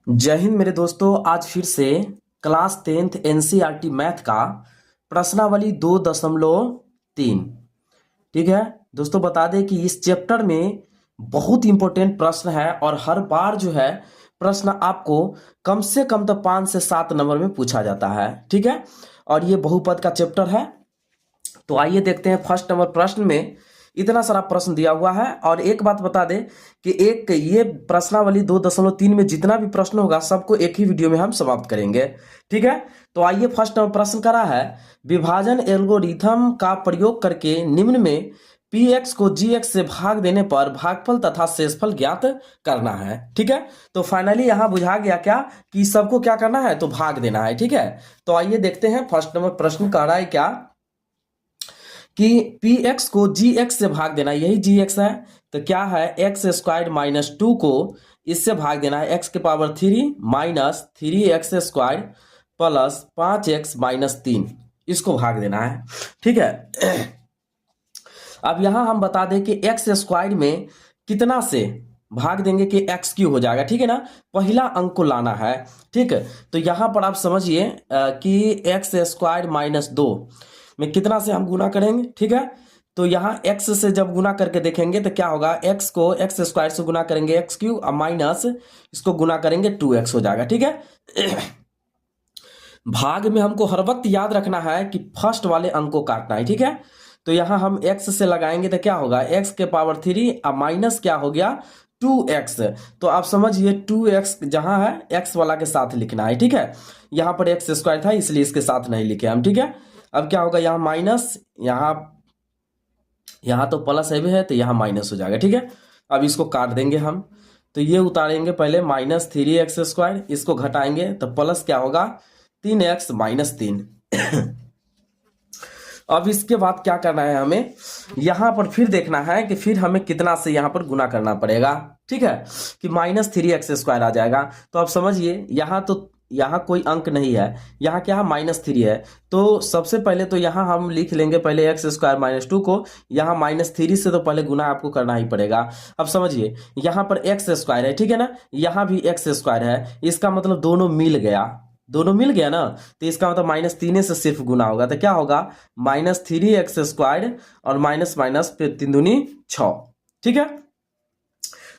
जय हिंद मेरे दोस्तों। आज फिर से क्लास 10th एनसीईआरटी मैथ का प्रश्नावली 2.3। ठीक है दोस्तों, बता दें कि इस चैप्टर में बहुत इंपॉर्टेंट प्रश्न है और हर बार जो है प्रश्न आपको कम से कम तो 5 से 7 नंबर में पूछा जाता है। ठीक है, और ये बहुपद का चैप्टर है। तो आइए देखते हैं फर्स्ट नंबर प्रश्न में इतना सारा प्रश्न दिया हुआ है। और एक बात बता दें कि एक ये प्रश्नावली 2.3 में जितना भी प्रश्न होगा सबको एक ही वीडियो में हम समाप्त करेंगे। ठीक है, तो आइए फर्स्ट नंबर प्रश्न करा है, विभाजन एल्गोरिथम का प्रयोग करके निम्न में पी एक्स को जी एक्स से भाग देने पर भागफल तथा शेषफल ज्ञात करना है। ठीक है, तो फाइनली यहां बुझा गया क्या कि सबको क्या करना है, तो भाग देना है। ठीक है, तो आइए देखते हैं फर्स्ट नंबर प्रश्न कह रहा है क्या कि पी एक्स को जी एक्स से भाग देना, यही जी एक्स है। तो क्या है, एक्स स्क्वायर माइनस 2 को इससे भाग देना है, एक्स के power 3 minus 3x square plus 5x minus 3, इसको भाग देना है। ठीक है, अब यहां हम बता दें कि एक्स स्क्वायर में कितना से भाग देंगे कि एक्स क्यू हो जाएगा। ठीक है ना, पहला अंक को लाना है। ठीक है, तो यहां पर आप समझिए कि एक्स स्क्वायर माइनस 2 में कितना से हम गुना करेंगे। ठीक है, तो यहाँ x से जब गुना करके देखेंगे तो क्या होगा, x को एक्स स्क्वायर से गुना करेंगे एक्स क्यू और माइनस इसको गुना करेंगे 2x हो जाएगा। ठीक है, भाग में हमको हर वक्त याद रखना है कि फर्स्ट वाले अंक को काटना है। ठीक है, तो यहाँ हम x से लगाएंगे तो क्या होगा, x के पावर 3 और माइनस क्या हो गया 2x। तो आप समझिए 2x जहां है x वाला के साथ लिखना है। ठीक है, यहाँ पर एक्स स्क्वायर था इसलिए इसके साथ नहीं लिखे हम। ठीक है, अब क्या होगा, यहाँ माइनस, यहाँ तो प्लस है भी है तो यहाँ माइनस हो जाएगा। ठीक है, अब इसको काट देंगे हम, तो ये उतारेंगे पहले माइनस 3x स्क्वायर, इसको घटाएंगे तो प्लस क्या होगा 3x माइनस 3। अब इसके बाद क्या करना है, हमें यहां पर फिर देखना है कि फिर हमें कितना से यहां पर गुना करना पड़ेगा। ठीक है, कि माइनस 3x स्क्वायर आ जाएगा। तो आप समझिए यहाँ कोई अंक नहीं है, यहाँ क्या है -3 है। तो सबसे पहले तो यहाँ हम लिख लेंगे पहले एक्स स्क्वायर माइनस 2 को, यहाँ -3 से तो पहले गुना आपको करना ही पड़ेगा। अब समझिए यहाँ पर एक्स स्क्वायर है, ठीक है ना, यहाँ भी एक्स स्क्वायर है, इसका मतलब दोनों मिल गया, दोनों मिल गया ना, तो इसका मतलब -3 से सिर्फ गुना होगा तो क्या होगा -3x स्क्वायर और माइनस माइनस फिर 3 दूनी 6। ठीक है,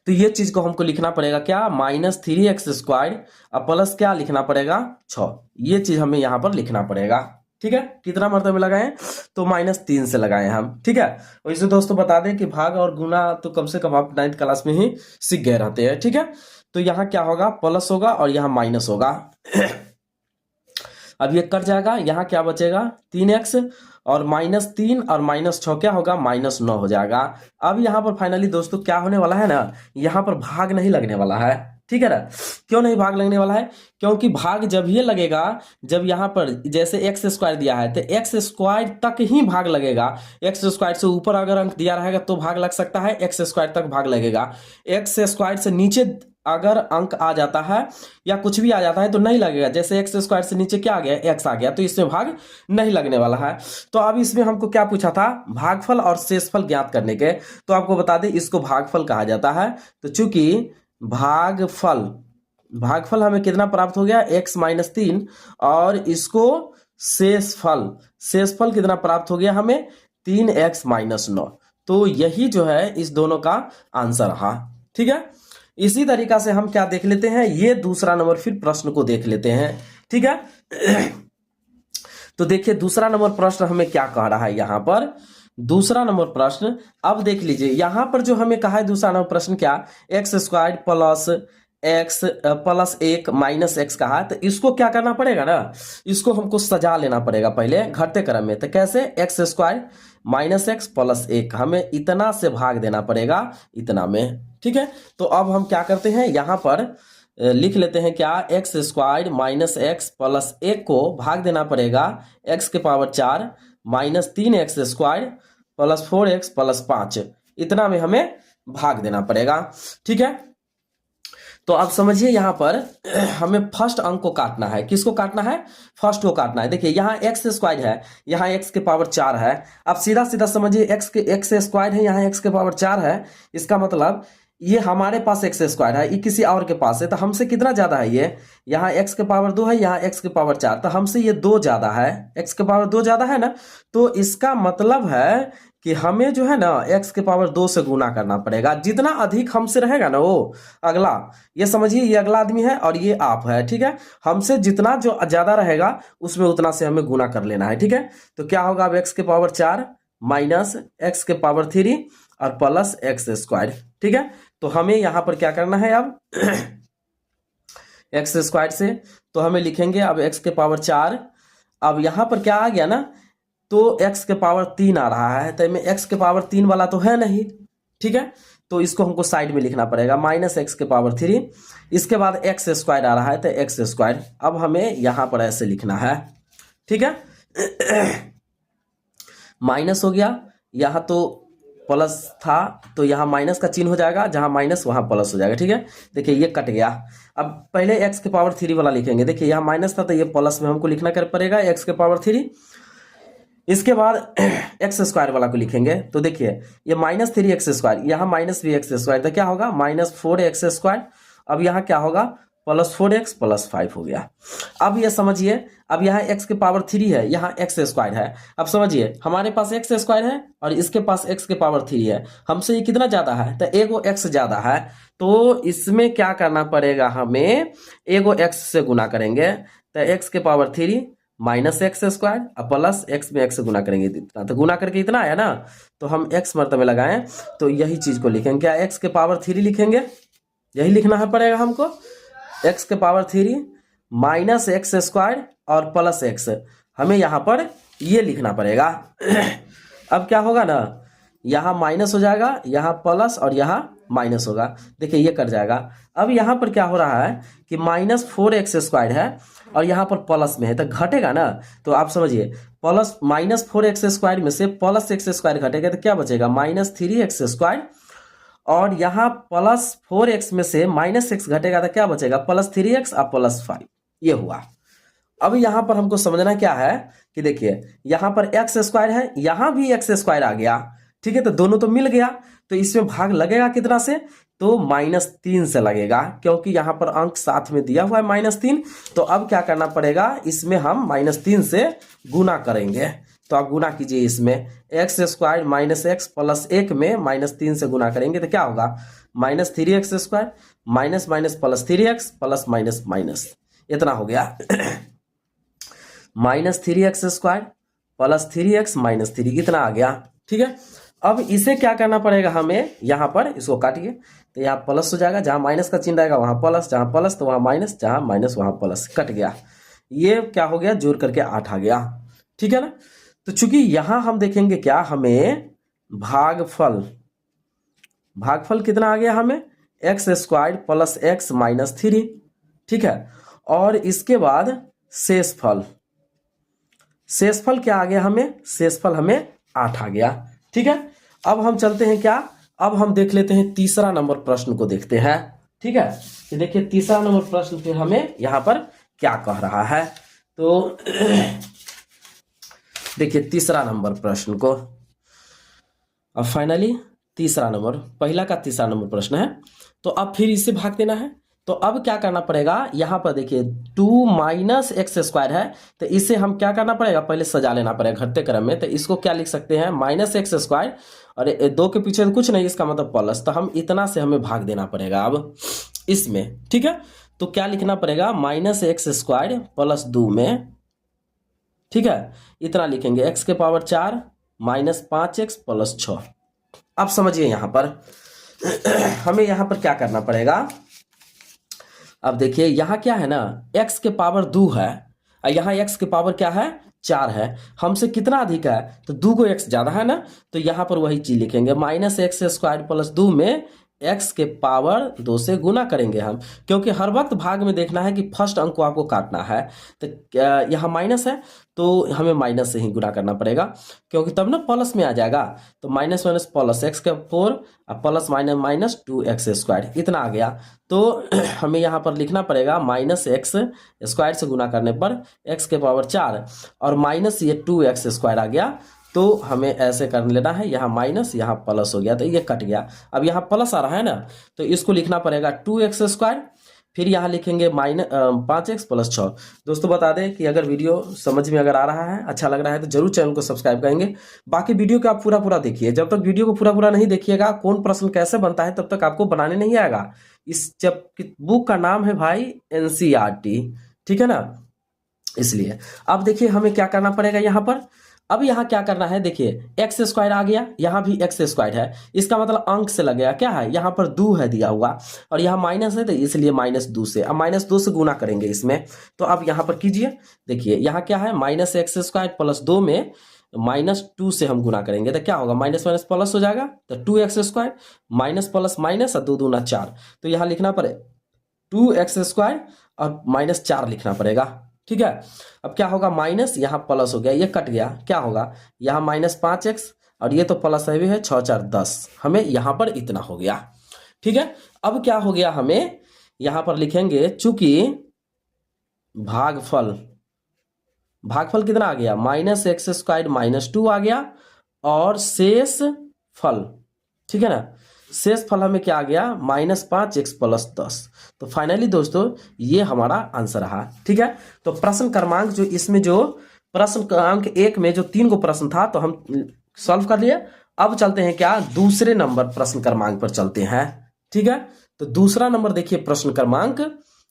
तो ये चीज को हमको लिखना पड़ेगा क्या, -3x स्क्वायर और प्लस क्या लिखना पड़ेगा 6, ये चीज हमें यहां पर लिखना पड़ेगा। ठीक है, कितना मरतबे लगाए, तो -3 से लगाए हम। ठीक है, वैसे दोस्तों बता दें कि भाग और गुना तो कम से कम आप 9th क्लास में ही सीख गए रहते हैं। ठीक है, तो यहाँ क्या होगा, प्लस होगा और यहाँ माइनस होगा। अब ये कट जाएगा, यहाँ क्या बचेगा 3x और -3 और -6 क्या होगा -9 हो जाएगा। अब यहाँ पर फाइनली दोस्तों क्या होने वाला है ना, यहाँ पर भाग नहीं लगने वाला है। ठीक है ना, क्यों नहीं भाग लगने वाला है, क्योंकि भाग जब ये लगेगा जब यहाँ पर जैसे एक्स स्क्वायर दिया है तो एक्स स्क्वायर तक ही भाग लगेगा। एक्स स्क्वायर से ऊपर अगर अंक दिया रहेगा तो भाग लग सकता है, एक्स स्क्वायर तक भाग लगेगा। एक्स स्क्वायर से नीचे अगर अंक आ जाता है या कुछ भी आ जाता है तो नहीं लगेगा, जैसे एक्स स्क्वायर से नीचे क्या आ गया, एक्स आ गया, तो इसमें भाग नहीं लगने वाला है। तो अब इसमें हमको क्या पूछा था, भागफल और शेषफल ज्ञात करने के, तो आपको बता दें इसको भागफल कहा जाता है। तो चूंकि भागफल भागफल हमें कितना प्राप्त हो गया, x माइनस 3, और इसको शेषफल कितना प्राप्त हो गया हमें 3x माइनस 9। तो यही जो है इस दोनों का आंसर रहा। ठीक है, इसी तरीका से हम क्या देख लेते हैं, ये दूसरा नंबर फिर प्रश्न को देख लेते हैं। ठीक है, तो देखिए दूसरा नंबर प्रश्न हमें क्या कह रहा है, यहां पर दूसरा नंबर प्रश्न अब देख लीजिए, यहां पर जो हमें कहा है दूसरा नंबर प्रश्न क्या, x square plus x plus 1 minus x कहा, तो इसको क्या करना पड़ेगा ना, इसको हमको सजा लेना पड़ेगा पहले घटते क्रम में। तो कैसे, x square minus x plus 1 हमें इतना से भाग देना पड़ेगा इतना में। ठीक है, तो अब हम क्या करते हैं, यहां पर लिख लेते हैं क्या, x square minus x plus 1 को भाग देना पड़ेगा एक्स के power 4 minus 3x square plus 4x plus 5, इतना में हमें भाग देना पड़ेगा। ठीक है, तो आप समझिए यहां पर हमें फर्स्ट अंक को काटना है, किसको काटना है, फर्स्ट को काटना है। देखिए यहाँ एक्स स्क्वायर है, यहाँ एक्स के पावर 4 है, आप सीधा सीधा समझिए एक्स स्क्वायर है, यहाँ एक्स के पावर 4 है, इसका मतलब ये हमारे पास एक्स स्क्वायर है, ये किसी और के पास है, तो हमसे कितना ज्यादा है ये, यहाँ एक्स के पावर 2 है, यहाँ एक्स के पावर 4, तो हमसे ये 2 ज्यादा है, एक्स के पावर 2 ज्यादा है ना। तो इसका मतलब है कि हमें जो है ना एक्स के पावर 2 से गुना करना पड़ेगा। जितना अधिक हमसे रहेगा ना वो अगला, ये समझिए ये अगला आदमी है और ये आप है, ठीक है। हमसे जितना जो ज्यादा रहेगा उसमें उतना से हमें गुना कर लेना है, ठीक है। तो क्या होगा, अब एक्स के पावर 4 माइनस एक्स के पावर 3 और प्लस एक्स स्क्वायर, ठीक है। तो हमें यहां पर क्या करना है अब एक्स स्क्वायर से, तो हमें लिखेंगे अब एक्स के पावर 4, अब यहां पर क्या आ गया ना, तो एक्स के पावर 3 आ रहा है, तो में एक्स के पावर 3 वाला तो है नहीं, ठीक है। तो इसको हमको साइड में लिखना पड़ेगा, माइनस एक्स के पावर 3, इसके बाद एक्स स्क्वायर आ रहा है तो एक्स स्क्वायर, अब हमें यहां पर ऐसे लिखना है, ठीक है। माइनस हो गया, यहां तो प्लस था तो यहाँ माइनस का चिन्ह हो जाएगा, जहां माइनस वहां प्लस हो जाएगा, ठीक है। देखिए ये कट गया। अब पहले एक्स के पावर 3 वाला लिखेंगे, देखिए यहाँ माइनस था तो ये प्लस में हमको लिखना कर पड़ेगा एक्स के पावर 3, इसके बाद एक्स स्क्वायर वाला को लिखेंगे, तो देखिए ये -3 एक्स स्क्वायर, यहाँ माइनस भी एक्स स्क्वायर, तो क्या होगा -4 एक्स स्क्वायर। अब यहाँ क्या होगा, +4x + 5 हो गया। अब ये समझिए, अब यहाँ x के पावर 3 है, यहाँ x स्क्वायर है। अब समझिए हमारे पास x स्क्वायर है और इसके पास x के पावर 3 है, हमसे ये कितना ज्यादा है, तो एगो x ज्यादा है, तो इसमें क्या करना पड़ेगा, हमें एगो x से गुना करेंगे, तो x के पावर 3 माइनस एक्स स्क्वायर और प्लस x में x से गुना करेंगे इतना, तो गुना करके इतना आया ना, तो हम x मर्तबे लगाएं तो यही चीज को लिखेंगे, क्या x के पावर 3 लिखेंगे, यही लिखना है पड़ेगा हमको, x के पावर 3 माइनस एक्स स्क्वायर और प्लस x, हमें यहाँ पर ये लिखना पड़ेगा। अब क्या होगा ना, यहाँ माइनस हो जाएगा, यहाँ प्लस और यहाँ माइनस होगा, देखिए ये कट जाएगा। अब यहाँ पर क्या हो रहा है कि -4x स्क्वायर है और यहाँ पर प्लस में है, तो घटेगा ना, तो आप समझिए प्लस -4x स्क्वायर में से प्लस x स्क्वायर घटेगा तो क्या बचेगा, -3x स्क्वायर, और यहाँ +4x में से -x घटेगा तो क्या बचेगा, +3x और +5, ये हुआ। अब यहाँ पर हमको समझना क्या है कि देखिए यहाँ पर x स्क्वायर है, यहाँ भी x स्क्वायर आ गया, ठीक है, तो दोनों तो मिल गया, तो इसमें भाग लगेगा कितना से, तो -3 से लगेगा, क्योंकि यहाँ पर अंक साथ में दिया हुआ है -3। तो अब क्या करना पड़ेगा, इसमें हम -3 से गुना करेंगे, तो आप गुना कीजिए, इसमें एक्स स्क्वायर -x + 1 में -3 से गुना करेंगे तो क्या होगा, -3x square minus minus +3x plus minus minus, इतना हो गया। -3x स्क्वायर प्लस 3x -3, इतना आ गया, ठीक है। अब इसे क्या करना पड़ेगा हमें, यहाँ पर इसको काटिए, तो यहाँ प्लस हो जाएगा, जहाँ माइनस का चिन्ह रहेगा वहाँ प्लस, जहाँ प्लस तो वहाँ माइनस, जहाँ माइनस वहाँ प्लस, कट गया। ये क्या हो गया, जोड़ करके 8 आ गया, ठीक है ना। तो चूंकि यहां हम देखेंगे क्या, हमें भागफल कितना आ गया, हमें एक्स स्क्वायर प्लस x -3, ठीक है। और इसके बाद शेषफल क्या आ गया, हमें शेषफल हमें 8 आ गया, ठीक है। अब हम चलते हैं क्या, अब हम देख लेते हैं तीसरा नंबर प्रश्न को देखते हैं, ठीक है। तो देखिए तीसरा नंबर प्रश्न फिर हमें यहां पर क्या कह रहा है, तो देखिए तीसरा नंबर प्रश्न को, अब फाइनली तीसरा नंबर, पहला का तीसरा नंबर प्रश्न है, तो अब फिर इससे भाग देना है। तो अब क्या करना पड़ेगा, यहां पर देखिए 2 माइनस एक्स स्क्वायर है, तो इसे हम क्या करना पड़ेगा, पहले सजा लेना पड़ेगा घटते क्रम में, तो इसको क्या लिख सकते हैं, -x स्क्वायर, और 2 के पीछे कुछ नहीं, इसका मतलब प्लस, तो हम इतना से हमें भाग देना पड़ेगा अब इसमें, ठीक है। तो क्या लिखना पड़ेगा, -x स्क्वायर प्लस 2 में, ठीक है, इतना लिखेंगे, x के पावर 4 -5x + 6। अब समझिए यहां पर हमें यहां पर क्या करना पड़ेगा, अब देखिए यहां क्या है ना, x के पावर 2 है और यहां x के पावर क्या है, 4 है, हमसे कितना अधिक है, तो 2 को x ज्यादा है ना, तो यहां पर वही चीज लिखेंगे, -x स्क्वायर प्लस 2 में x के पावर 2 से गुना करेंगे हम, क्योंकि हर वक्त भाग में देखना है कि फर्स्ट अंक को आपको काटना है, तो यहाँ माइनस है तो हमें माइनस से ही गुना करना पड़ेगा, क्योंकि तब ना प्लस में आ जाएगा, तो माइनस माइनस प्लस x के 4 और plus minus minus 2x square, इतना आ गया। तो हमें यहाँ पर लिखना पड़ेगा -x स्क्वायर से गुना करने पर x के पावर 4 और माइनस ये 2x स्क्वायर आ गया, तो हमें ऐसे कर लेना है, यहाँ माइनस यहाँ प्लस हो गया तो ये कट गया। अब यहाँ प्लस आ रहा है ना, तो इसको लिखना पड़ेगा 2x², फिर यहाँ लिखेंगे -5x + 6। दोस्तों बता दें कि अगर वीडियो समझ में अगर आ रहा है, अच्छा लग रहा है, तो जरूर चैनल को सब्सक्राइब करेंगे। बाकी वीडियो को आप पूरा देखिए, जब तक वीडियो को पूरा नहीं देखिएगा, कौन प्रश्न कैसे बनता है, तब तक आपको बनाने नहीं आएगा। इस बुक का नाम है भाई NCERT, ठीक है ना, इसलिए। अब देखिए हमें क्या करना पड़ेगा यहाँ पर। अब यहाँ क्या करना है, देखिए x² आ गया, यहाँ भी x² है, इसका मतलब अंक से लग गया, क्या है यहाँ पर 2 है दिया हुआ, और यहाँ माइनस है तो इसलिए -2 से। अब -2 से गुना करेंगे इसमें, तो अब यहाँ पर कीजिए, देखिए यहाँ क्या है, -x² + 2 में -2 से हम गुना करेंगे तो क्या होगा, माइनस माइनस प्लस हो जाएगा, तो 2x² माइनस प्लस माइनस और 2 दूना 4, तो यहाँ लिखना पड़े 2x² और -4 लिखना पड़ेगा, ठीक है। अब क्या होगा, माइनस यहाँ प्लस हो गया, ये कट गया, क्या होगा, यहाँ -5x और ये तो प्लस है भी है, 6 4 10, हमें यहाँ पर इतना हो गया, ठीक है। अब क्या हो गया, हमें यहाँ पर लिखेंगे, चूंकि भागफल कितना आ गया, -x² -2 आ गया, और शेष फल, ठीक है ना, शेष फल हमें क्या आ गया, -5x + 10। तो फाइनली दोस्तों ये हमारा आंसर रहा, ठीक है। तो प्रश्न क्रमांक जो इसमें जो प्रश्न क्रमांक 1 में जो 3 को प्रश्न था, तो हम सॉल्व कर लिए। अब चलते हैं क्या, दूसरे नंबर प्रश्न क्रमांक पर चलते हैं, ठीक है। तो दूसरा नंबर देखिए प्रश्न क्रमांक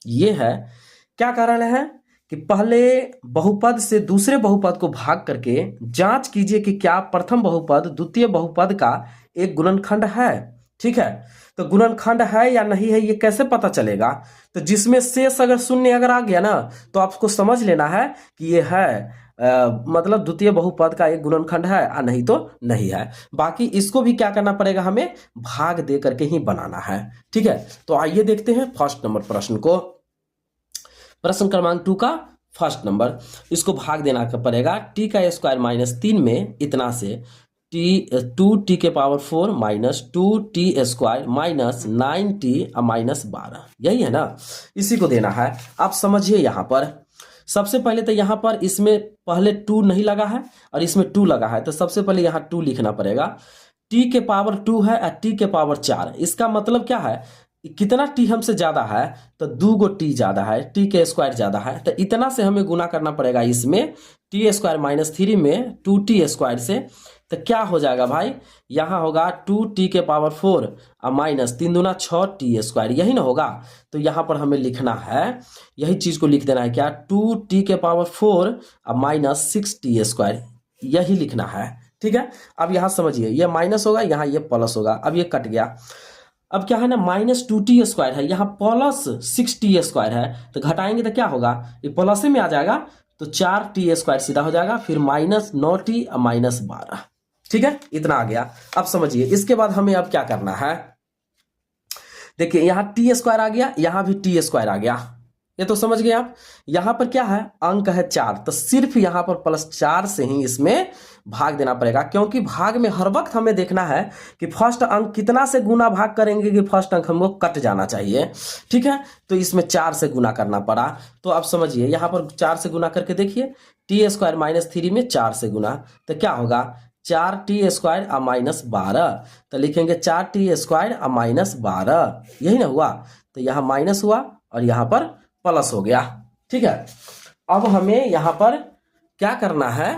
ये है, क्या कह रहे हैं कि पहले बहुपद से दूसरे बहुपद को भाग करके जांच कीजिए कि क्या प्रथम बहुपद द्वितीय बहुपद का एक गुणनखंड है, ठीक है। तो गुणनखंड है या नहीं है ये कैसे पता चलेगा, तो जिसमें शेष अगर शून्य अगर आ गया ना, तो आपको समझ लेना है कि ये है मतलब द्वितीय बहुपद का एक गुणनखंड है, और नहीं तो नहीं है। बाकी इसको भी क्या करना पड़ेगा, हमें भाग दे करके ही बनाना है, ठीक है। तो आइए देखते हैं फर्स्ट नंबर प्रश्न को, प्रश्न क्रमांक 2 का फर्स्ट नंबर। इसको भाग देना पड़ेगा, t² - 3 में इतना से 2t⁴ -2t² -9t -12, यही है ना, इसी को देना है। आप समझिए यहाँ पर सबसे पहले तो यहाँ पर इसमें पहले 2 नहीं लगा है और इसमें 2 लगा है, तो सबसे पहले यहाँ 2 लिखना पड़ेगा। t⁴ है और t⁴ इसका मतलब क्या है, कितना t हमसे ज्यादा है, तो 2 गो t ज्यादा है, t² ज्यादा है, तो इतना से हमें गुना करना पड़ेगा इसमें t² - 3 में 2t² से। तो क्या हो जाएगा भाई, यहाँ होगा 2t⁴ और -3 दूना 6t², यही ना होगा। तो यहाँ पर हमें लिखना है, यही चीज को लिख देना है, क्या 2t⁴ और -6t², यही लिखना है, ठीक है। अब यहाँ समझिए, ये माइनस होगा, यहाँ ये प्लस होगा, अब ये कट गया। अब क्या है ना, -2t² है, यहाँ +6t² है, तो घटाएंगे तो क्या होगा, ये प्लस में आ जाएगा, तो 4t² सीधा हो जाएगा, फिर -9t और -12, ठीक है, इतना आ गया। अब समझिए इसके बाद हमें अब क्या करना है, देखिए यहाँ t² आ गया, यहाँ भी t² आ गया, ये तो समझ गए आप। यहाँ पर क्या है, अंक है 4, तो सिर्फ यहाँ पर +4 से ही इसमें भाग देना पड़ेगा, क्योंकि भाग में हर वक्त हमें देखना है कि फर्स्ट अंक कितना से गुना भाग करेंगे कि फर्स्ट अंक हमको कट जाना चाहिए, ठीक है। तो इसमें 4 से गुना करना पड़ा, तो आप समझिए यहाँ पर 4 से गुना करके देखिए, t² - 3 में 4 से गुना, तो क्या होगा, 4t² और -12, तो लिखेंगे 4t² और -12, यही ना हुआ। तो यहाँ माइनस हुआ और यहाँ पर प्लस हो गया, ठीक है। अब हमें यहाँ पर क्या करना है,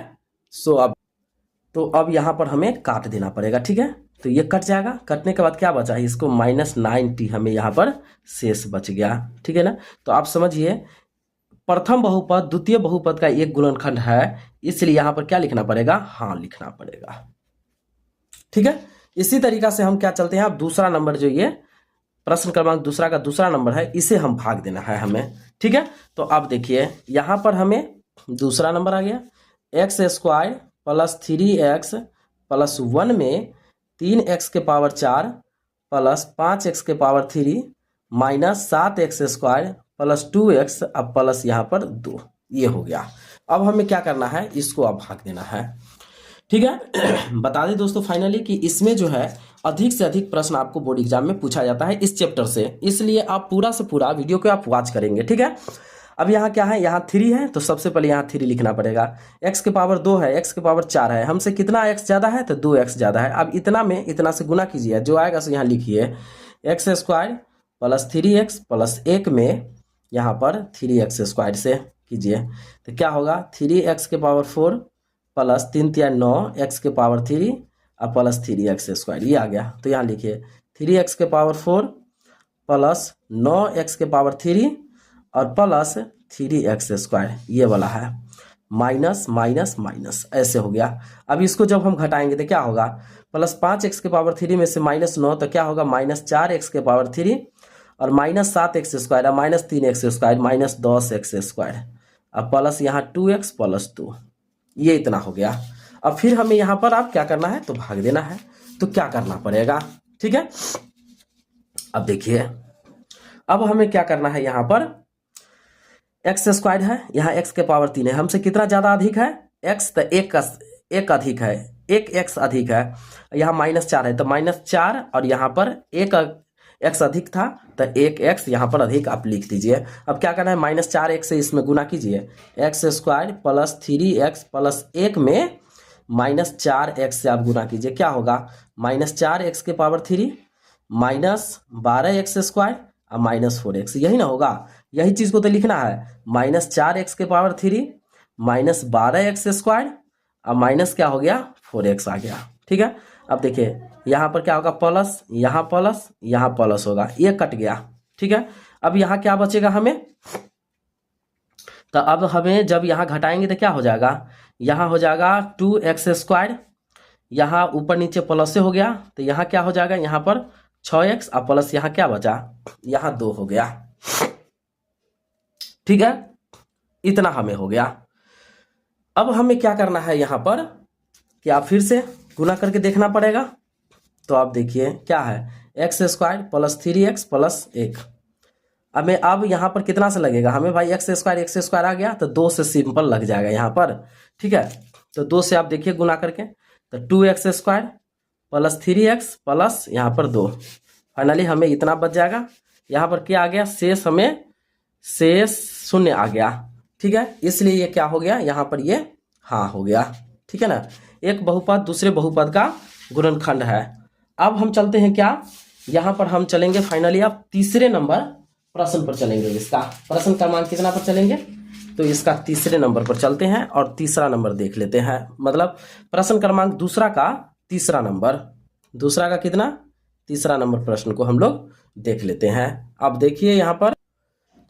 अब यहाँ पर हमें काट देना पड़ेगा, ठीक है। तो ये कट जाएगा, कटने के बाद क्या बचा है, इसको -9t हमें यहाँ पर शेष बच गया, ठीक है ना। तो आप समझिए प्रथम बहुपद द्वितीय बहुपद का एक गुणनखंड है, इसलिए यहाँ पर क्या लिखना पड़ेगा, हाँ लिखना पड़ेगा, ठीक है। इसी तरीका से हम क्या चलते हैं, अब दूसरा नंबर जो ये प्रश्न क्रमांक दूसरा का दूसरा नंबर है, इसे हम भाग देना है हमें, ठीक है। तो अब देखिए यहाँ पर हमें दूसरा नंबर आ गया, x² + 3x + 1 में 3x⁴ + 5x⁴ -7x² + 2x अब प्लस यहाँ पर 2, ये हो गया। अब हमें क्या करना है, इसको अब भाग देना है, ठीक है। बता दें दोस्तों फाइनली कि इसमें जो है अधिक से अधिक प्रश्न आपको बोर्ड एग्जाम में पूछा जाता है इस चैप्टर से, इसलिए आप पूरा से पूरा वीडियो को आप वॉच करेंगे, ठीक है। अब यहाँ क्या है, यहाँ 3 है तो सबसे पहले यहाँ 3 लिखना पड़ेगा। x के पावर 2 है, x के पावर 4 है, हमसे कितना x ज़्यादा है तो 2x ज़्यादा है। अब इतना में इतना से गुना कीजिए, जो आएगा सो यहाँ लिखिए x square plus 3x plus 1 में यहाँ पर 3x स्क्वायर से कीजिए तो क्या होगा 3x के पावर 4 प्लस 3 तिया 9 x के पावर 3 और प्लस 3x स्क्वायर, ये आ गया। तो यहाँ लिखिए 3x के पावर 4 प्लस 9x के पावर 3 और प्लस 3x स्क्वायर, ये वाला है माइनस माइनस माइनस, ऐसे हो गया। अब इसको जब हम घटाएंगे तो क्या होगा, प्लस 5x के पावर 3 में से माइनस 9 तो क्या होगा माइनस 4x के पावर 3 और माइनस 7x स्क्वायर और minus 3x square minus 10x square और प्लस यहाँ 2x प्लस 2, ये इतना हो गया। अब फिर हमें यहाँ पर आप क्या करना है तो भाग देना है, तो क्या करना पड़ेगा, ठीक है। अब देखिए अब हमें क्या करना है, यहाँ पर x स्क्वायर है, यहाँ x के पावर 3 है, हमसे कितना ज़्यादा अधिक है x, तो एक अधिक है, एक x अधिक है, यहाँ माइनस 4 है तो माइनस 4 और यहाँ पर एक x अधिक था तो एक x यहाँ पर अधिक आप लिख दीजिए। अब क्या करना है माइनस 4x से इसमें गुना कीजिए, x square plus 3x plus 1 में माइनस 4x से आप गुना कीजिए, क्या होगा माइनस 4x के पावर 3 माइनस 12x स्क्वायर और माइनस 4x, यही ना होगा, यही चीज़ को तो लिखना है, माइनस 4x के पावर 3 माइनस 12x स्क्वायर और माइनस क्या हो गया 4x आ गया, ठीक है। अब देखिए यहाँ पर क्या होगा प्लस यहाँ प्लस होगा, ये कट गया, ठीक है। अब यहाँ क्या बचेगा हमें, तो अब हमें जब यहाँ घटाएंगे तो क्या हो जाएगा, यहाँ हो जाएगा 2x स्क्वायर, यहाँ ऊपर नीचे प्लस से हो गया तो यहाँ क्या हो जाएगा, यहाँ पर 6x और प्लस यहाँ क्या बचा, यहाँ 2 हो गया, ठीक है। इतना हमें हो गया। अब हमें क्या करना है यहाँ पर कि आप फिर से गुना करके देखना पड़ेगा। तो आप देखिए क्या है x square plus 3x plus 1, हमें अब यहाँ पर कितना से लगेगा हमें भाई, x स्क्वायर आ गया तो 2 से सिंपल लग जाएगा यहाँ पर, ठीक है। तो 2 से आप देखिए गुना करके तो 2x square plus 3x plus यहाँ पर 2, फाइनली हमें इतना बच जाएगा। यहाँ पर क्या आ गया शेष, हमें शेष 0 आ गया, ठीक है। इसलिए ये क्या हो गया यहाँ पर, ये हाँ हो गया, ठीक है ना। एक बहुपद दूसरे बहुपद का गुणनखंड है। अब हम चलते हैं क्या, यहाँ पर हम चलेंगे फाइनली अब तीसरे नंबर प्रश्न पर चलेंगे। इसका प्रश्न क्रमांक कितना पर चलेंगे, तो इसका तीसरे नंबर पर चलते हैं और तीसरा नंबर देख लेते हैं, मतलब प्रश्न क्रमांक दूसरा का तीसरा नंबर, दूसरा का कितना तीसरा नंबर प्रश्न को हम लोग देख लेते हैं। अब देखिए यहाँ पर,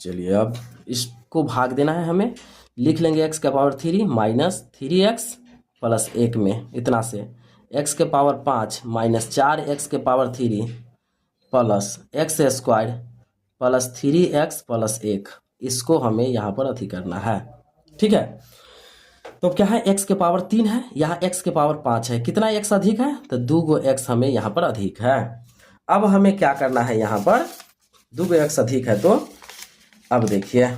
चलिए अब इसको भाग देना है हमें, लिख लेंगे x के पावर 3 माइनस 3x प्लस 1 में इतना से x के पावर 5 माइनस 4x के power 3 plus x square plus 3x plus 1, इसको हमें यहाँ पर अति करना है, ठीक है। तो क्या है x के पावर 3 है, यहाँ x के पावर 5 है, कितना x अधिक है तो 2 x हमें यहाँ पर अधिक है। अब हमें क्या करना है, यहाँ पर 2 x अधिक है, तो अब देखिए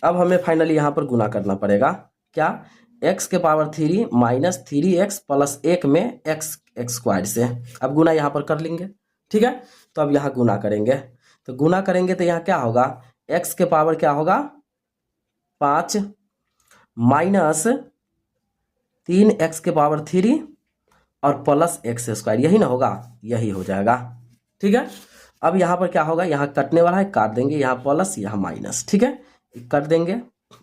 अब हमें फाइनली यहाँ पर गुना करना पड़ेगा, क्या x के पावर 3 माइनस 3x प्लस 1 में x स्क्वायर से, अब गुना यहाँ पर कर लेंगे, ठीक है। तो अब यहाँ गुना करेंगे, तो गुना करेंगे तो यहाँ क्या होगा x के पावर क्या होगा 5 माइनस 3x के पावर 3 और प्लस x स्क्वायर, यही ना होगा, यही हो जाएगा, ठीक है। अब यहाँ पर क्या होगा, यहाँ कटने वाला है, काट देंगे, यहाँ प्लस यहाँ माइनस, ठीक है, कर देंगे।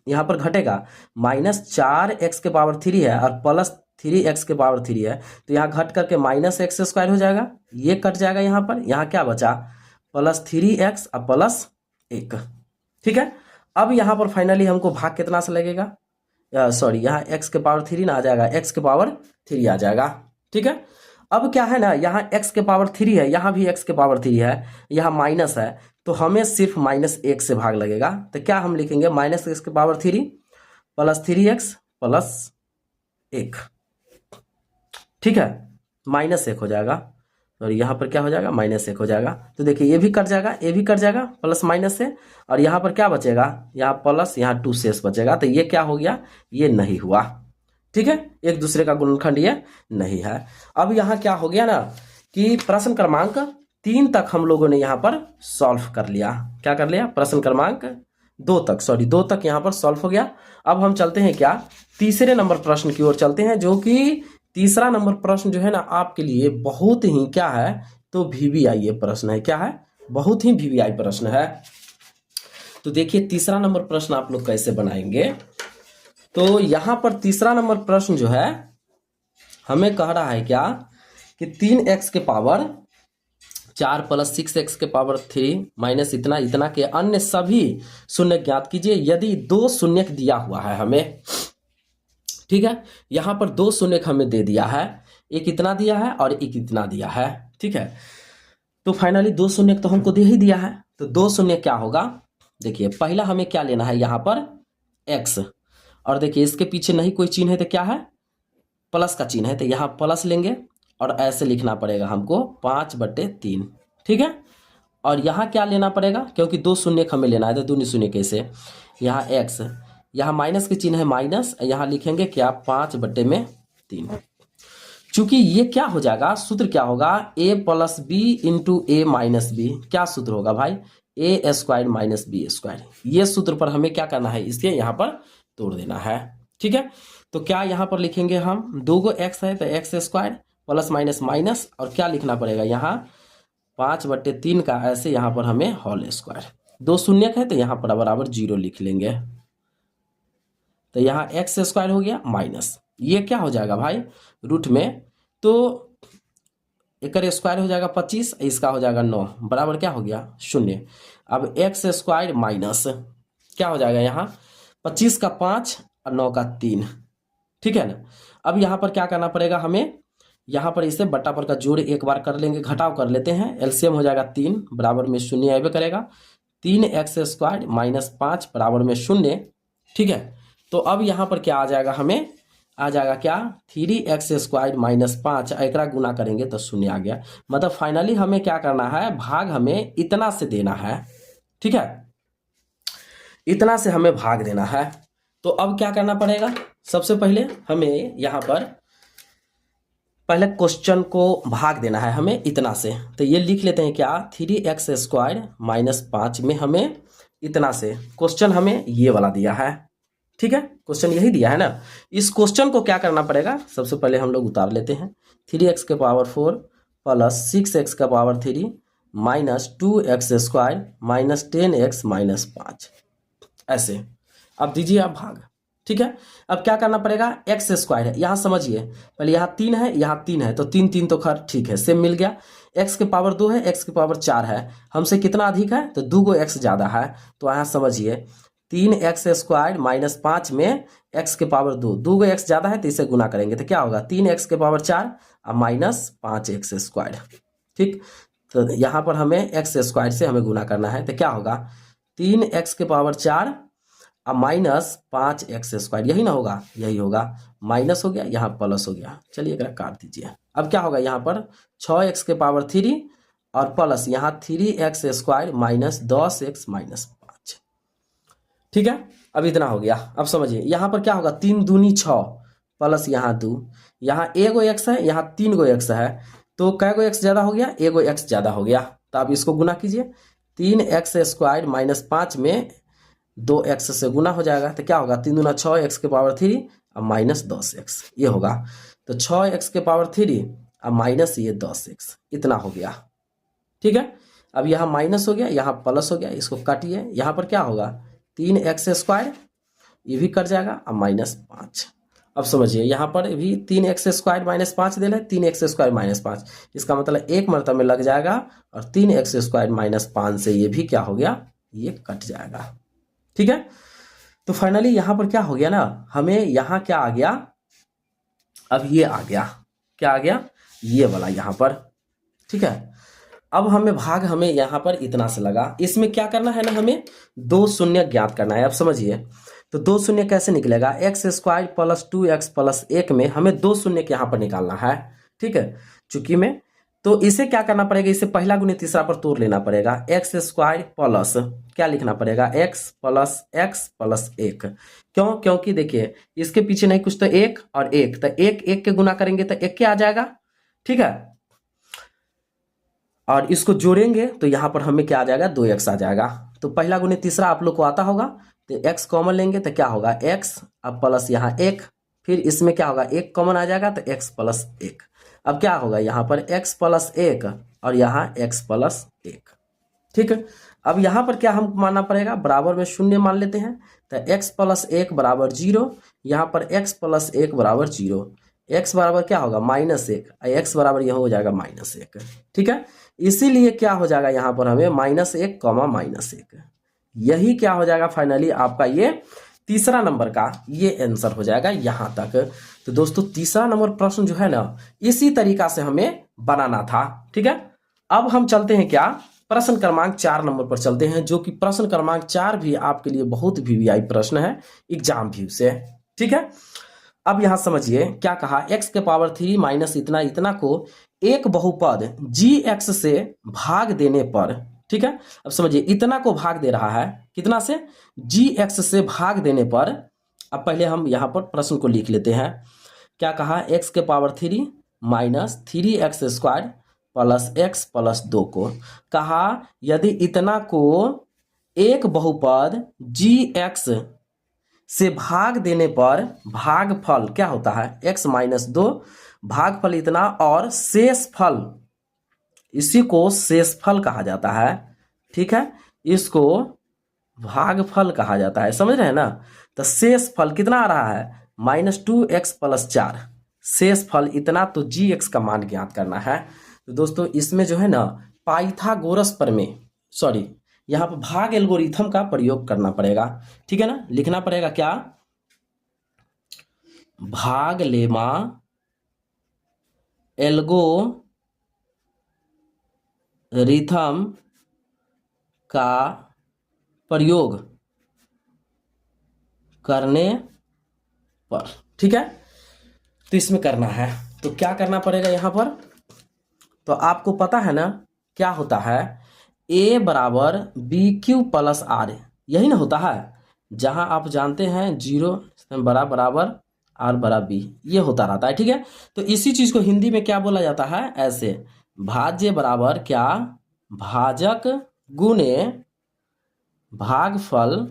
यहाँ पर घटेगा माइनस 4x के पावर 3 है और प्लस 3x के पावर 3 है, तो यहाँ घट करके माइनस x स्क्वायर हो जाएगा, ये कट जाएगा यहाँ पर, यहाँ क्या बचा प्लस 3x और प्लस 1, ठीक है। अब यहाँ पर फाइनली हमको भाग कितना से लगेगा, सॉरी यहाँ x के पावर 3 ना आ जाएगा, x के पावर 3 आ जाएगा, ठीक है। अब क्या है ना, यहाँ x के पावर 3 है, यहाँ भी x के पावर 3 है, यहाँ माइनस है, तो हमें सिर्फ माइनस 1 से भाग लगेगा, तो क्या हम लिखेंगे माइनस x के पावर 3 प्लस 3x प्लस 1, ठीक है, माइनस 1 हो जाएगा और यहाँ पर क्या हो जाएगा माइनस 1 हो जाएगा। तो देखिए ये भी कट जाएगा, ये भी कट जाएगा प्लस माइनस से, और यहाँ पर क्या बचेगा, यहाँ प्लस यहाँ 2 शेष बचेगा, तो ये क्या हो गया, ये नहीं हुआ, ठीक है, एक दूसरे का गुणनखंड ये नहीं है। अब यहाँ क्या हो गया ना कि प्रश्न क्रमांक 3 तक हम लोगों ने यहाँ पर सॉल्व कर लिया, क्या कर लिया, प्रश्न क्रमांक 2 तक, सॉरी 2 तक यहाँ पर सॉल्व हो गया। अब हम चलते हैं क्या, तीसरे नंबर प्रश्न की ओर चलते हैं, जो कि तीसरा नंबर प्रश्न जो है ना आपके लिए बहुत ही क्या है, तो वीवीआई प्रश्न है। क्या है, बहुत ही वीवीआई प्रश्न है। तो देखिए तीसरा नंबर प्रश्न आप लोग कैसे बनाएंगे। तो यहाँ पर तीसरा नंबर प्रश्न जो है हमें कह रहा है क्या कि 3x के पावर 4 प्लस 6x के पावर 3 माइनस इतना इतना के अन्य सभी शून्य ज्ञात कीजिए यदि 2 शून्य दिया हुआ है हमें। ठीक है, यहाँ पर 2 शून्य हमें दे दिया है, एक इतना दिया है और एक इतना दिया है। ठीक है, तो फाइनली 2 शून्य तो हमको दे ही दिया है, तो 2 शून्य क्या होगा, देखिए पहला हमें क्या लेना है यहाँ पर x, और देखिए इसके पीछे नहीं कोई चिन्ह है तो क्या है, प्लस का चिन्ह है, तो यहाँ प्लस लेंगे और ऐसे लिखना पड़ेगा हमको 5/3। ठीक है, और यहाँ क्या लेना पड़ेगा, क्योंकि 2 शून्य हमें लेना है तो 2 शून्य कैसे, यहाँ x, यहाँ माइनस के चिन्ह है माइनस, यहाँ लिखेंगे क्या 5/3। चूंकि ये क्या हो जाएगा, सूत्र क्या होगा, a + b × a - b। क्या सूत्र होगा भाई, a² - b²। ये सूत्र पर हमें क्या करना है, इसके यहाँ पर तोड़ देना है। ठीक है, तो क्या यहाँ पर लिखेंगे हम, 2 x है तो x² प्लस माइनस माइनस, और क्या लिखना पड़ेगा यहाँ 5/3 का ऐसे यहाँ पर हमें होल स्क्वायर। 2 शून्य है तो यहाँ पर बराबर 0 लिख लेंगे, तो यहाँ x² हो गया माइनस, ये क्या हो जाएगा भाई रूट में, तो एक स्क्वायर हो जाएगा 25, इसका हो जाएगा 9, बराबर क्या हो गया 0। अब x² माइनस क्या हो जाएगा यहाँ 25 का 5 और 9 का 3। ठीक है ना, अब यहाँ पर क्या करना पड़ेगा हमें, यहाँ पर इसे बट्टा पर का जोड़ एक बार कर लेंगे, घटाव कर लेते हैं, एलसीएम हो जाएगा 3, बराबर में 0 आएगा करेगा, 3x² - 5 बराबर में 0। ठीक है, तो अब यहाँ पर क्या आ जाएगा, हमें आ जाएगा क्या 3x² - 5, एकरा गुना करेंगे तो 0 आ गया। मतलब फाइनली हमें क्या करना है, भाग हमें इतना से देना है। ठीक है, इतना से हमें भाग देना है। तो अब क्या करना पड़ेगा, सबसे पहले हमें यहाँ पर पहले क्वेश्चन को भाग देना है हमें इतना से, तो ये लिख लेते हैं क्या 3x² - 5 में हमें इतना से, क्वेश्चन हमें ये वाला दिया है। ठीक है, क्वेश्चन यही दिया है ना, इस क्वेश्चन को क्या करना पड़ेगा, सबसे पहले हम लोग उतार लेते हैं, 3x के पावर 4 प्लस 6x का पावर 3 माइनस 2x² - 10x - 5 ऐसे। अब दीजिए आप भाग। ठीक है, अब क्या करना पड़ेगा, x² है, यहाँ समझिए पहले यहाँ 3 है, यहाँ 3 है, तो 3 3 तो खैर ठीक है सेम मिल गया। x के पावर 2 है, x के पावर 4 है, हमसे कितना अधिक है, तो 2 x ज़्यादा है, तो यहाँ समझिए 3x² - 5 में x के पावर 2 x ज़्यादा है तो इसे गुना करेंगे तो क्या होगा 3x के पावर 4 और माइनस 5x²। ठीक, तो यहाँ पर हमें x² से हमें गुना करना है तो क्या होगा 3x के पावर 4 और माइनस 5x², यही ना होगा, यही होगा, माइनस हो गया यहाँ प्लस हो गया, चलिए अगर काट दीजिए। अब क्या होगा यहाँ पर 6x के पावर 3 और प्लस यहाँ 3x² माइनस 10x - 5। ठीक है, अब इतना हो गया। अब समझिए यहाँ पर क्या होगा 3 दूनी 6 प्लस यहाँ 2, यहाँ एगो x है, यहाँ 3 गो x है, तो कै गो x ज़्यादा हो गया, एगो x ज़्यादा हो गया, तो आप इसको गुना कीजिए, 3x² - 5 में 2x से गुना हो जाएगा तो क्या होगा 3 दूना 6x के पावर 3 और माइनस 10x, ये होगा, तो 6x के पावर 3 और माइनस ये 10x, इतना हो गया। ठीक है, अब यहाँ माइनस हो गया, यहाँ प्लस हो गया, इसको काटिए, यहाँ पर क्या होगा 3x², ये भी कट जाएगा और माइनस 5। अब समझिए यहाँ पर भी 3x² - 5 दे रहे, 3x² - 5, इसका मतलब एक मरतबा में लग जाएगा, और 3x² - 5 से ये भी क्या हो गया, ये कट जाएगा। ठीक है, तो फाइनली यहाँ पर क्या हो गया ना, हमें यहाँ क्या आ गया, अब ये आ गया, क्या आ गया, ये वाला यहाँ पर। ठीक है, अब हमें भाग हमें यहाँ पर इतना से लगा, इसमें क्या करना है ना, हमें 2 शून्य ज्ञात करना है। अब समझिए तो 2 शून्य कैसे निकलेगा, x² प्लस 2x प्लस 1 में हमें 2 शून्य यहाँ पर निकालना है। ठीक है, चूंकि में तो इसे क्या करना पड़ेगा, इसे पहला गुने तीसरा पर तोड़ लेना पड़ेगा, x² प्लस क्या लिखना पड़ेगा x प्लस 1। क्यों, क्योंकि देखिए इसके पीछे नहीं कुछ तो 1 और 1, तो 1 1 के गुना करेंगे तो 1 क्या आ जाएगा। ठीक है, और इसको जोड़ेंगे तो यहाँ पर हमें क्या आ जाएगा 2x आ जाएगा, तो पहला गुने तीसरा आप लोग को आता होगा, तो x कॉमन लेंगे तो क्या होगा x, अब प्लस यहाँ 1, फिर इसमें क्या होगा 1 कॉमन आ जाएगा तो x प्लस 1। अब क्या होगा यहाँ पर x प्लस 1 और यहाँ x प्लस 1। ठीक है, अब यहाँ पर क्या हम मानना पड़ेगा, बराबर में शून्य मान लेते हैं, तो x प्लस 1 बराबर 0, यहाँ पर x प्लस 1 बराबर 0, x बराबर क्या होगा -1, x बराबर यह हो जाएगा -1। ठीक है, इसीलिए क्या हो जाएगा यहाँ पर हमें -1, -1, यही क्या हो जाएगा फाइनली आपका ये तीसरा नंबर का ये आंसर हो जाएगा यहाँ तक। तो दोस्तों तीसरा नंबर प्रश्न जो है ना, इसी तरीका से हमें बनाना था। ठीक है, अब हम चलते हैं क्या, प्रश्न क्रमांक 4 नंबर पर चलते हैं, जो कि प्रश्न क्रमांक 4 भी आपके लिए बहुत वीवीआई प्रश्न है एग्जाम व्यू से। ठीक है, अब यहां समझिए क्या कहा, x के पावर 3 माइनस इतना इतना को एक बहुपद gx से भाग देने पर, ठीक है, अब समझिए इतना को भाग दे रहा है, कितना से, gx से भाग देने पर। अब पहले हम यहां पर प्रश्न को लिख लेते हैं, क्या कहा, x के power 3 minus 3x square plus x plus 2 को कहा, यदि इतना को एक बहुपद gx से भाग देने पर भागफल क्या होता है x माइनस 2, भागफल इतना और शेषफल, इसी को शेषफल कहा जाता है। ठीक है, इसको भागफल कहा जाता है, समझ रहे हैं ना। तो शेषफल कितना आ रहा है -2x प्लस 4, शेषफल इतना, तो gx का मान ज्ञात करना है। तो दोस्तों इसमें जो है ना पाइथागोरस प्रमेय, सॉरी यहाँ पर भाग एल्गोरिथम का प्रयोग करना पड़ेगा। ठीक है ना, लिखना पड़ेगा क्या, भाग लेमा एल्गोरिथम का प्रयोग करने पर। ठीक है, तो इसमें करना है, तो क्या करना पड़ेगा यहाँ पर, तो आपको पता है ना क्या होता है, a बराबर बी क्यू प्लस आर, यही ना होता है, जहां आप जानते हैं 0 बराबर आर बराबर बी, ये होता रहता है। ठीक है, तो इसी चीज को हिंदी में क्या बोला जाता है, ऐसे भाज्य बराबर क्या, भाजक गुणे भागफल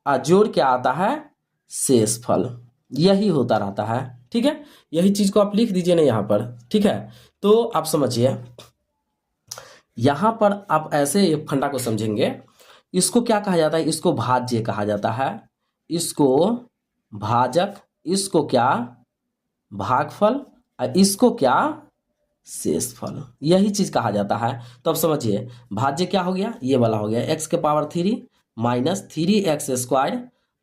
और जोड़ क्या आता है, शेषफल, यही होता रहता है। ठीक है, यही चीज को आप लिख दीजिए ना यहाँ पर। ठीक है, तो आप समझिए यहां पर आप ऐसे एक फंडा को समझेंगे, इसको क्या कहा जाता है, इसको भाज्य कहा जाता है, इसको भाजक, इसको क्या भागफल और इसको क्या शेषफल, यही चीज कहा जाता है। तो अब समझिए भाज्य क्या हो गया, ये वाला हो गया x के power 3 minus 3x square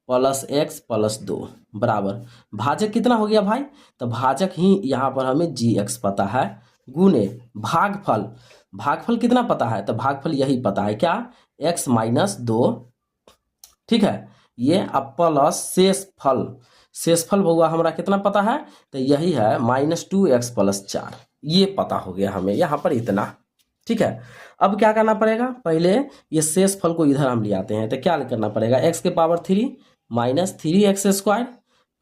plus x plus 2 बराबर, भाजक कितना हो गया भाई, तो भाजक ही यहाँ पर हमें gx पता है, गुने भागफल, भागफल कितना पता है, तो भागफल यही पता है क्या, x माइनस 2। ठीक है, ये अब प्लस शेषफल, शेषफल हुआ हमारा कितना पता है, तो यही है -2x प्लस 4, ये पता हो गया हमें यहाँ पर इतना। ठीक है, अब क्या करना पड़ेगा, पहले ये शेषफल को इधर हम ले आते हैं, तो क्या करना पड़ेगा, x के power 3 minus 3x square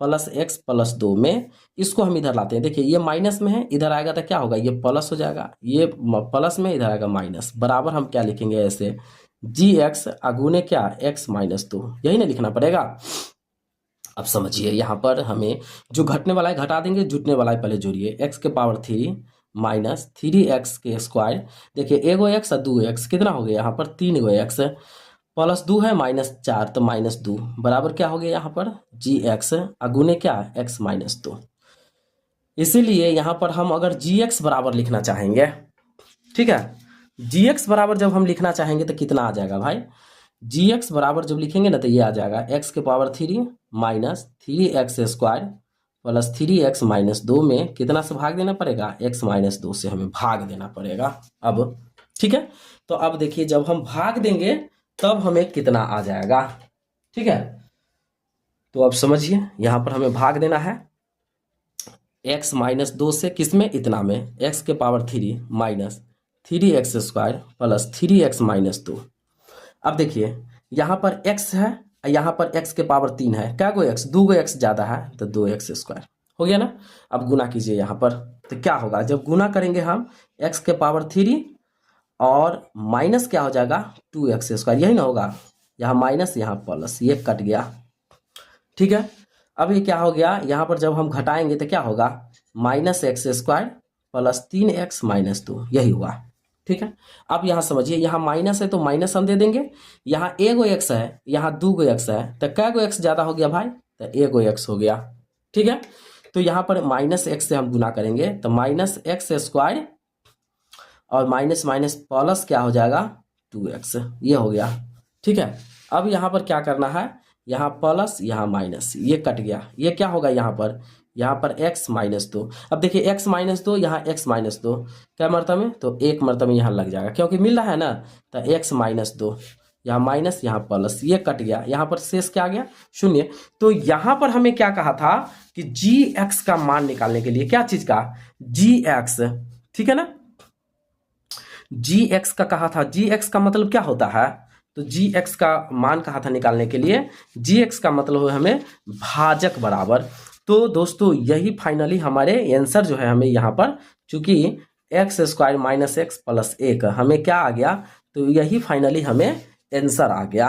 plus x plus 2 में इसको हम इधर लाते हैं। देखिए ये माइनस में है, इधर आएगा तो क्या होगा, ये प्लस हो जाएगा, ये प्लस में इधर आएगा माइनस, बराबर हम क्या लिखेंगे ऐसे, gx अगुने क्या x माइनस 2, यही ना लिखना पड़ेगा। अब समझिए यहाँ पर हमें जो घटने वाला है घटा देंगे, जुटने वाला है पहले जोड़िए, x के पावर 3 माइनस 3x के स्क्वायर, देखिए एगो x और 2x कितना हो गया यहाँ पर 3 गो x प्लस 2 है -4, तो -2 बराबर क्या हो गया यहाँ पर gx अगुने क्या x माइनस 2। इसीलिए यहाँ पर हम अगर gx बराबर लिखना चाहेंगे, ठीक है, gx बराबर जब हम लिखना चाहेंगे तो कितना आ जाएगा भाई, gx बराबर जब लिखेंगे ना तो ये आ जाएगा x के power 3 minus 3x square plus 3x minus 2 में कितना से भाग देना पड़ेगा, x माइनस 2 से हमें भाग देना पड़ेगा। अब ठीक है, तो अब देखिए जब हम भाग देंगे तब हमें कितना आ जाएगा। ठीक है, तो अब समझिए यहाँ पर हमें भाग देना है x माइनस 2 से, किसमें, इतना में, x के power 3 minus 3x square plus 3x minus 2। अब देखिए यहाँ पर x है, यहाँ पर x के पावर 3 है, क्या गो x, 2 गो x ज्यादा है तो 2x स्क्वायर हो गया ना। अब गुना कीजिए यहाँ पर, तो क्या होगा, जब गुना करेंगे हम x के पावर 3 और माइनस क्या हो जाएगा 2x स्क्वायर, यही ना होगा, यहाँ माइनस यहाँ प्लस, ये कट गया। ठीक है, अब ये क्या हो गया, यहाँ पर जब हम घटाएंगे तो क्या होगा, minus x square plus 3x minus 2, यही हुआ। ठीक है, अब यहाँ समझिए, यहाँ माइनस है तो माइनस हम दे देंगे, यहाँ एगो एक्स है, यहाँ 2 एक्स है, तो कै गो एक्स ज़्यादा हो गया भाई, तो एगो एक्स हो गया। ठीक है, तो यहाँ पर माइनस एक्स से हम गुना करेंगे तो माइनस एक्स स्क्वायर और माइनस माइनस प्लस क्या हो जाएगा 2x, ये हो गया। ठीक है, अब यहाँ पर क्या करना है, यहाँ प्लस यहाँ माइनस, ये कट गया, ये क्या होगा यहाँ पर x माइनस 2। अब देखिए x माइनस 2, यहाँ x माइनस 2 क्या मरतबे में, तो एक मरतबे यहाँ लग जाएगा क्योंकि मिल रहा है ना, तो x माइनस 2, यहाँ माइनस यहाँ प्लस, ये कट गया, यहाँ पर शेष क्या आ गया, शून्य। तो यहाँ पर हमें क्या कहा था कि gx का मान निकालने के लिए, क्या चीज का, gx, ठीक है ना, gx का कहा था, gx का मतलब क्या होता है, तो gx का मान कहा था निकालने के लिए, gx का मतलब है हमें भाजक बराबर। तो दोस्तों यही फाइनली हमारे आंसर जो है हमें यहाँ पर, चूंकि x square minus x plus 1 हमें क्या आ गया, तो यही फाइनली हमें आंसर आ गया।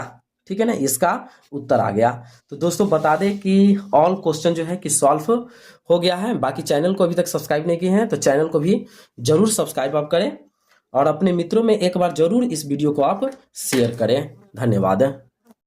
ठीक है ना, इसका उत्तर आ गया। तो दोस्तों बता दें कि ऑल क्वेश्चन जो है कि सॉल्व हो गया है। बाकी चैनल को अभी तक सब्सक्राइब नहीं किए हैं तो चैनल को भी जरूर सब्सक्राइब आप करें और अपने मित्रों में एक बार जरूर इस वीडियो को आप शेयर करें। धन्यवाद।